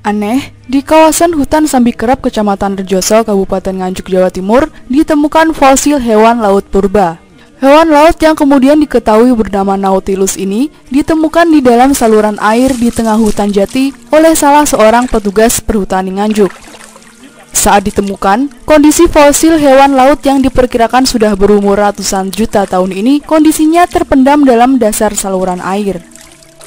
Aneh, di kawasan hutan Sambikerap, Kecamatan Rejoso, Kabupaten Nganjuk, Jawa Timur, ditemukan fosil hewan laut purba. Hewan laut yang kemudian diketahui bernama Nautilus ini ditemukan di dalam saluran air di tengah hutan jati oleh salah seorang petugas perhutani Nganjuk. Saat ditemukan, kondisi fosil hewan laut yang diperkirakan sudah berumur ratusan juta tahun ini kondisinya terpendam dalam dasar saluran air.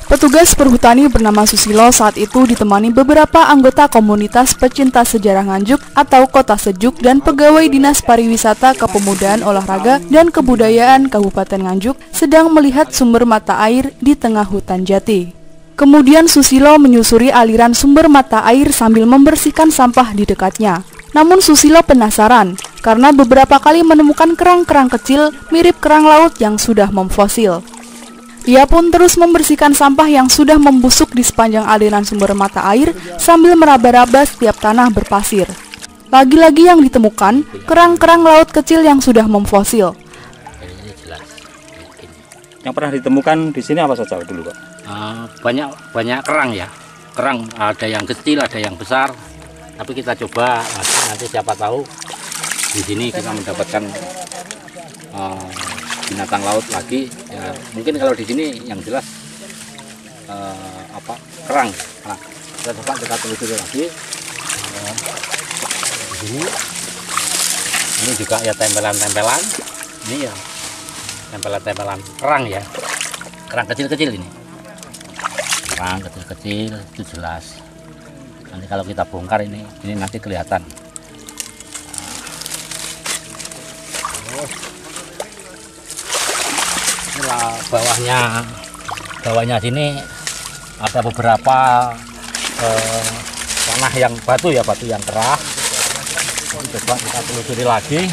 Petugas perhutani bernama Susilo saat itu ditemani beberapa anggota komunitas pecinta sejarah Nganjuk atau Kota Sejuk dan pegawai Dinas Pariwisata, Kepemudaan, Olahraga, dan Kebudayaan Kabupaten Nganjuk sedang melihat sumber mata air di tengah hutan jati. Kemudian Susilo menyusuri aliran sumber mata air sambil membersihkan sampah di dekatnya. Namun Susilo penasaran karena beberapa kali menemukan kerang-kerang kecil mirip kerang laut yang sudah memfosil. Ia pun terus membersihkan sampah yang sudah membusuk di sepanjang aliran sumber mata air sambil meraba-raba setiap tanah berpasir. Lagi-lagi yang ditemukan, kerang-kerang laut kecil yang sudah memfosil. Ini jelas. Yang pernah ditemukan di sini apa saja dulu, Pak? Banyak kerang ya. Kerang ada yang kecil, ada yang besar. Tapi kita coba nanti siapa tahu di sini kita mendapatkan binatang laut lagi ya, mungkin kalau di sini yang jelas kerang. Nah, kita coba kita telusuri lagi di sini. Ini juga ya tempelan-tempelan. Ini ya tempelan-tempelan kerang ya, kerang kecil-kecil ini, kerang kecil-kecil itu jelas. Nanti kalau kita bongkar ini nanti kelihatan. Bawahnya sini ada beberapa tanah yang batu yang keras. Coba kita telusuri lagi.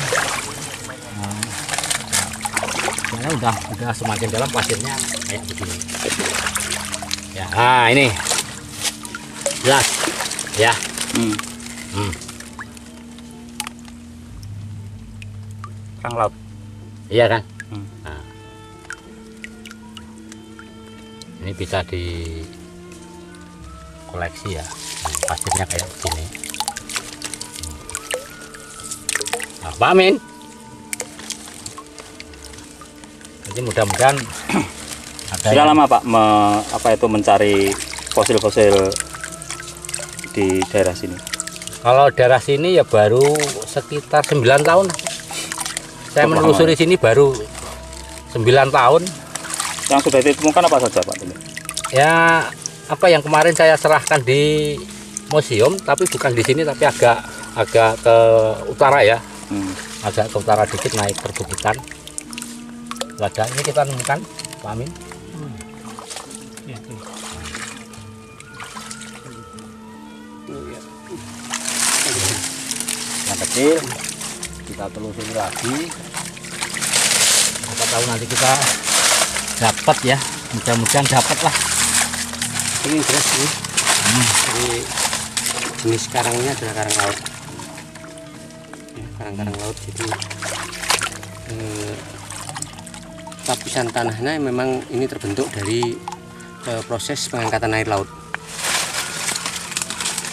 Ini udah semakin dalam pasirnya kayak begini. Ya, ini jelas ya. Kerang laut. Iya kan? Nah. Ini bisa di koleksi ya, pasirnya kayak begini. Nah, Pak Amin, jadi mudah-mudahan ada. Sudah lama Pak mencari fosil-fosil di daerah sini? Kalau daerah sini ya baru sekitar 9 tahun. Saya menelusuri sini baru 9 tahun. Yang sudah ditemukan apa saja Pak? Ya, apa yang kemarin saya serahkan di museum, tapi bukan di sini, tapi agak ke utara ya. Agak ke utara dikit, naik perbukitan. Ada ini kita nemukan, Pak Amin. Yang kecil kita telusuri lagi. Apa tahu nanti kita dapat ya, mudah-mudahan dapat lah. Ini jelas ini. Jadi jenis karangnya adalah karang laut ya, karang-karang laut. Jadi lapisan tanahnya memang ini terbentuk dari proses pengangkatan air laut,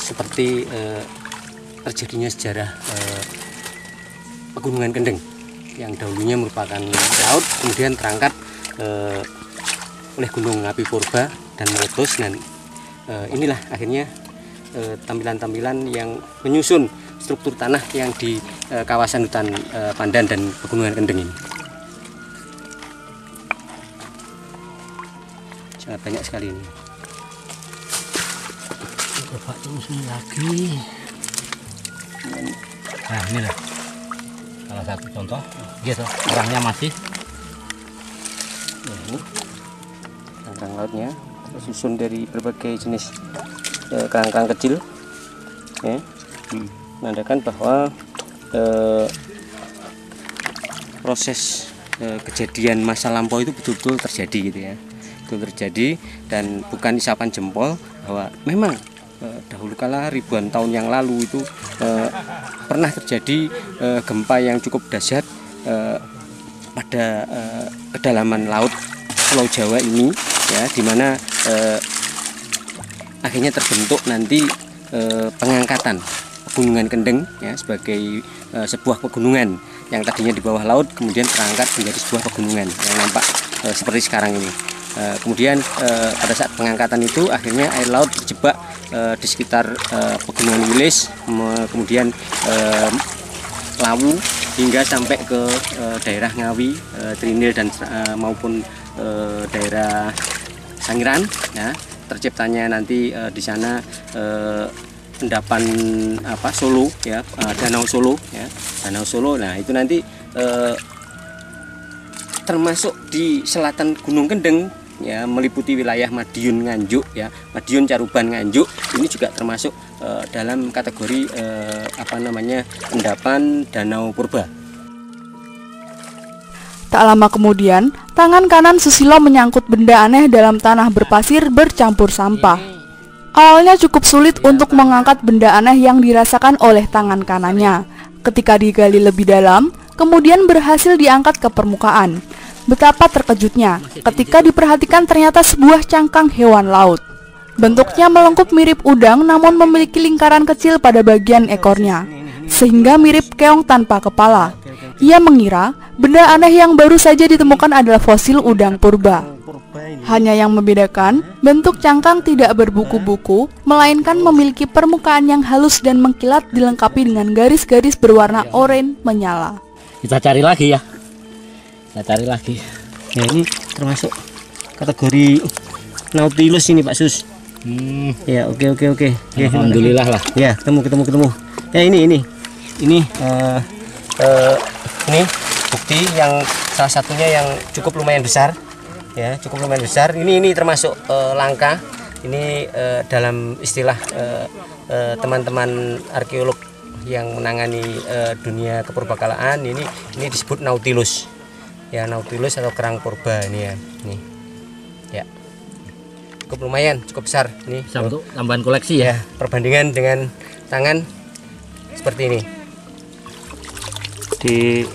seperti terjadinya sejarah pegunungan Kendeng yang dahulunya merupakan laut, kemudian terangkat oleh gunung api purba dan meletus, dan inilah akhirnya tampilan-tampilan yang menyusun struktur tanah yang di kawasan hutan Pandan dan pegunungan Kendeng ini. Sangat banyak sekali ini. Coba telusuri lagi. Nah, inilah salah satu contoh gitu, kerangnya masih Ya, ini kerang lautnya tersusun dari berbagai jenis kerang-kerang kecil ya, menandakan bahwa proses kejadian masa lampau itu betul-betul terjadi gitu ya, betul terjadi, dan bukan isapan jempol bahwa memang dahulu kala ribuan tahun yang lalu itu pernah terjadi gempa yang cukup dahsyat pada kedalaman laut Pulau Jawa ini ya, di mana akhirnya terbentuk nanti pengangkatan Pegunungan Kendeng ya sebagai sebuah pegunungan yang tadinya di bawah laut kemudian terangkat menjadi sebuah pegunungan yang nampak seperti sekarang ini. Kemudian pada saat pengangkatan itu akhirnya air laut terjebak di sekitar Pegunungan Wilis, kemudian Lawu hingga sampai ke daerah Ngawi, Trinil dan maupun daerah Sangiran ya. Terciptanya nanti di sana endapan Solo ya, Danau Solo ya, Danau Solo. Nah, itu nanti termasuk di selatan Gunung Kendeng ya, meliputi wilayah Madiun Nganjuk ya, Madiun Caruban Nganjuk. Ini juga termasuk dalam kategori endapan Danau Purba. Tak lama kemudian, tangan kanan Susilo menyangkut benda aneh dalam tanah berpasir bercampur sampah. Awalnya cukup sulit untuk mengangkat benda aneh yang dirasakan oleh tangan kanannya. Ketika digali lebih dalam, kemudian berhasil diangkat ke permukaan. Betapa terkejutnya ketika diperhatikan ternyata sebuah cangkang hewan laut. Bentuknya melengkung mirip udang namun memiliki lingkaran kecil pada bagian ekornya, sehingga mirip keong tanpa kepala. Ia mengira benda aneh yang baru saja ditemukan adalah fosil udang purba. Hanya yang membedakan, bentuk cangkang tidak berbuku-buku, melainkan memiliki permukaan yang halus dan mengkilat dilengkapi dengan garis-garis berwarna oranye menyala. Kita cari lagi ya. Kita cari lagi. Ya, ini termasuk kategori Nautilus ini Pak Sus. Ya, oke. Ya, alhamdulillah lah. Ya, ketemu. Ya, ini bukti yang salah satunya yang cukup lumayan besar. Ya, cukup lumayan besar. Ini termasuk langka. Ini dalam istilah teman-teman arkeolog yang menangani dunia kepurbakalaan ini disebut Nautilus. Ya, Nautilus atau kerang purba ini ya. Nih. Ya. Cukup lumayan, cukup besar ini. Bisa untuk tambahan koleksi ya. Perbandingan dengan tangan seperti ini. Di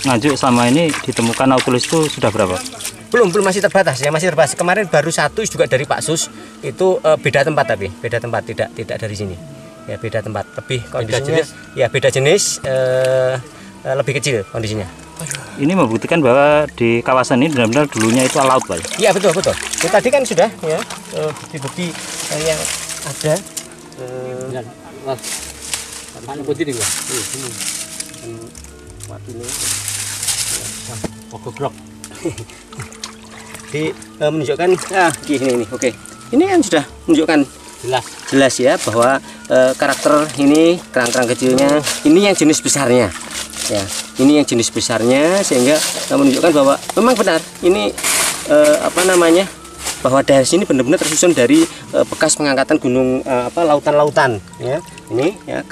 Nganjuk sama ini ditemukan Nautilus itu sudah berapa? Belum masih terbatas ya, masih terbatas. Kemarin baru satu juga dari Pak Sus, itu beda tempat tapi beda tempat, tidak dari sini. Ya, beda tempat, lebih kondisinya beda jenis, lebih kecil kondisinya. Ini membuktikan bahwa di kawasan ini benar-benar dulunya itu laut, Pak. Iya, betul. Ya, tadi kan sudah ya bukti-bukti yang ada. Mana putih nih gua? Ini. Pokok menunjukkan ini oke. Ini kan sudah menunjukkan jelas ya bahwa karakter ini kerang-kerang kecilnya ini yang jenis besarnya ya, ini yang jenis besarnya sehingga menunjukkan bahwa memang benar ini bahwa daerah sini benar-benar tersusun dari bekas pengangkatan gunung lautan-lautan ya. Ini ya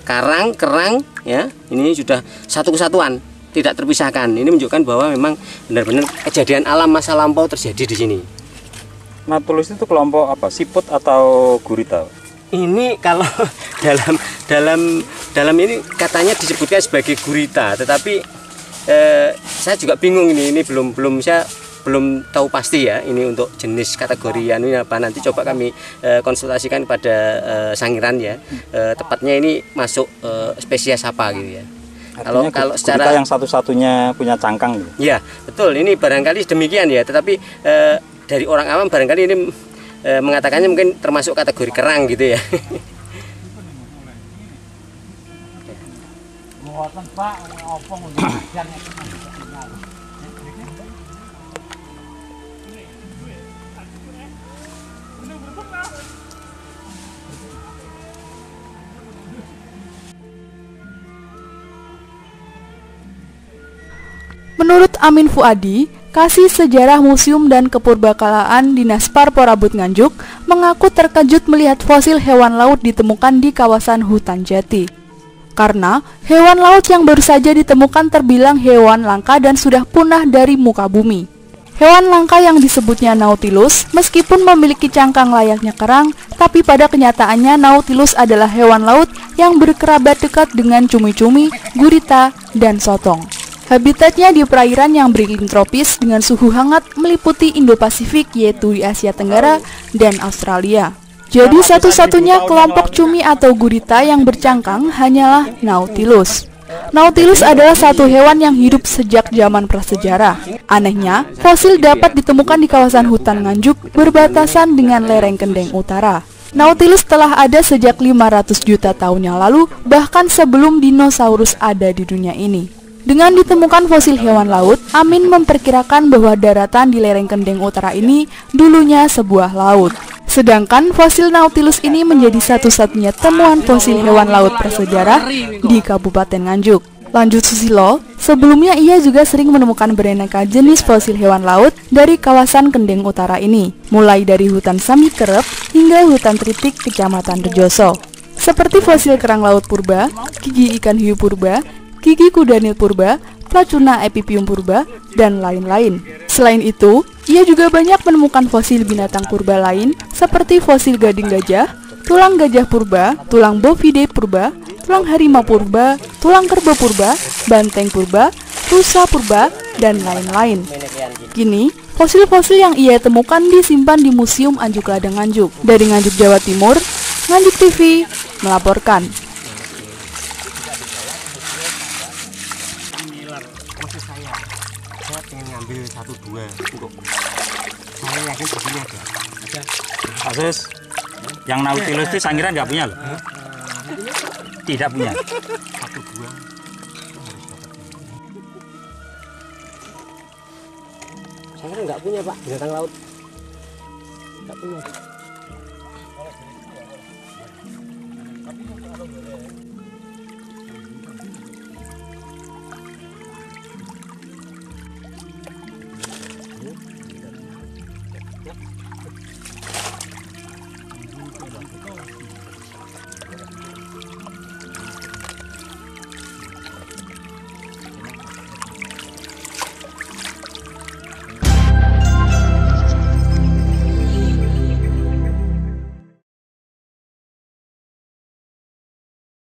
karang kerang ya, ini sudah satu kesatuan, tidak terpisahkan. Ini menunjukkan bahwa memang benar-benar kejadian alam masa lampau terjadi di sini. Nautilus itu kelompok apa? Siput atau gurita? Ini kalau dalam ini katanya disebutkan sebagai gurita, tetapi saya juga bingung ini saya belum tahu pasti ya ini untuk jenis kategori ini apa. Nanti coba kami konsultasikan pada Sangiran ya, tepatnya ini masuk spesies apa gitu ya. Kalau secara yang satu-satunya punya cangkang gitu. Ya, betul. Ini barangkali demikian ya, tetapi dari orang awam barangkali ini mengatakannya mungkin termasuk kategori kerang gitu ya. Menurut Amin Fuadi, Kasih Sejarah Museum dan Kepurbakalaan Dinas Parporabut Nganjuk mengaku terkejut melihat fosil hewan laut ditemukan di kawasan hutan jati. Karena hewan laut yang baru saja ditemukan terbilang hewan langka dan sudah punah dari muka bumi. Hewan langka yang disebutnya Nautilus meskipun memiliki cangkang layaknya kerang, tapi pada kenyataannya Nautilus adalah hewan laut yang berkerabat dekat dengan cumi-cumi, gurita, dan sotong. Habitatnya di perairan yang beriklim tropis dengan suhu hangat meliputi Indo-Pasifik yaitu di Asia Tenggara dan Australia. Jadi satu-satunya kelompok cumi atau gurita yang bercangkang hanyalah Nautilus. Nautilus adalah satu hewan yang hidup sejak zaman prasejarah. Anehnya, fosil dapat ditemukan di kawasan hutan Nganjuk berbatasan dengan lereng Kendeng Utara. Nautilus telah ada sejak 500 juta tahun yang lalu, bahkan sebelum dinosaurus ada di dunia ini. Dengan ditemukan fosil hewan laut, Amin memperkirakan bahwa daratan di lereng Kendeng Utara ini dulunya sebuah laut. Sedangkan fosil Nautilus ini menjadi satu-satunya temuan fosil hewan laut prasejarah di Kabupaten Nganjuk. Lanjut Susilo, sebelumnya ia juga sering menemukan beraneka jenis fosil hewan laut dari kawasan Kendeng Utara ini, mulai dari hutan Sami Kerep hingga hutan Tritik Kecamatan Rejoso. Seperti fosil kerang laut purba, gigi ikan hiu purba, gigi kudanil purba, Placuna epipium purba, dan lain-lain. Selain itu, ia juga banyak menemukan fosil binatang purba lain seperti fosil gading gajah, tulang gajah purba, tulang bovidae purba, tulang harimau purba, tulang kerbau purba, banteng purba, rusa purba, dan lain-lain. Kini, fosil-fosil yang ia temukan disimpan di Museum Anjuk Ladang Nganjuk. Dari Nganjuk, Jawa Timur, Nganjuk TV melaporkan. Saya pengen ngambil 1-2 untuk saya yakin begini aja. Kasus yang Nautilus itu Sangiran nggak punya loh? Tidak punya. 1-2 Sangiran nggak punya Pak, binatang laut nggak punya.